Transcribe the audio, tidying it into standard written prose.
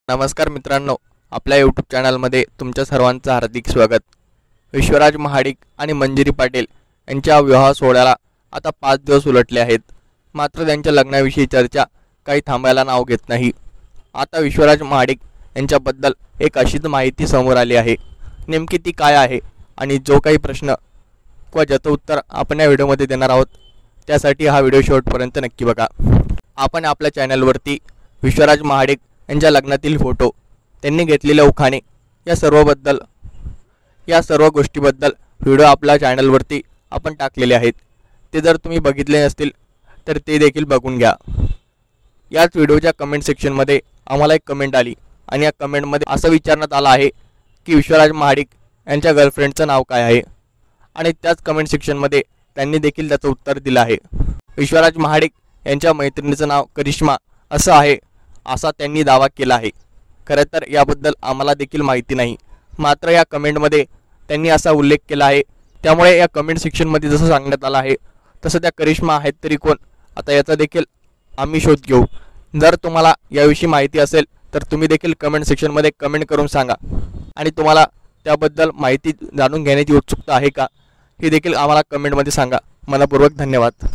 नमस्कार मित्रांनो, आपल्या यूट्यूब चॅनलमध्ये तुमच्या सर्वांचं हार्दिक स्वागत। विश्वराज महाडिक आणि मंजिरी पाटील यांच्या विवाह सोहळ्याला आता 5 दिवस उलटले आहेत। मात्र त्यांच्या लग्नाविषयी चर्चा काही थांबायला नाव घेत नाही। आता विश्वराज महाडिक यांच्याबद्दल एक अशीच माहिती समोर आली आहे। नेमकी ती काय आहे आणि जो काही प्रश्न व ज्याचं उत्तर आपण या व्हिडिओमध्ये देणार आहोत, त्यासाठी हा व्हिडिओ शेवटपर्यंत नक्की बघा। आपण आपल्या चॅनलवरती विश्वराज महाडिक यांच्या लग्नातील फोटो, त्यांनी घेतलेले उखाणे या सर्व गोष्टीबद्दल व्हिडिओ आपल्या चॅनलवरती आपण टाकलेले आहेत। ते जर तुम्ही बघितले नसतील तर ते देखील बघून घ्या। याच व्हिडिओच्या कमेंट सेक्शनमध्ये आम्हाला एक कमेंट आली आणि या कमेंटमध्ये असं विचारण्यात आलं आहे की विश्वराज महाडिक यांच्या गर्लफ्रेंडचं नाव काय आहे, आणि त्याच कमेंट सेक्शनमध्ये त्यांनी देखील त्याचं उत्तर दिलं आहे। विश्वराज महाडिक यांच्या मैत्रिणीचं नाव करिश्मा असं आहे, असा त्यांनी दावा केला आहे। खरं तर याबद्दल आम्हाला देखील माहिती नाही, मात्र या कमेंटमध्ये त्यांनी असा उल्लेख केला आहे। त्यामुळे या कमेंट सेक्शनमध्ये जसं सांगण्यात आलं आहे तसं त्या करिश्मा आहेत तरी कोण, आता याचा देखील आम्ही शोध घेऊ। जर तुम्हाला याविषयी माहिती असेल तर तुम्ही देखील कमेंट सेक्शनमध्ये कमेंट करून सांगा, आणि तुम्हाला त्याबद्दल माहिती जाणून घेण्याची उत्सुकता आहे का, हे देखील आम्हाला कमेंटमध्ये सांगा। मनपूर्वक धन्यवाद।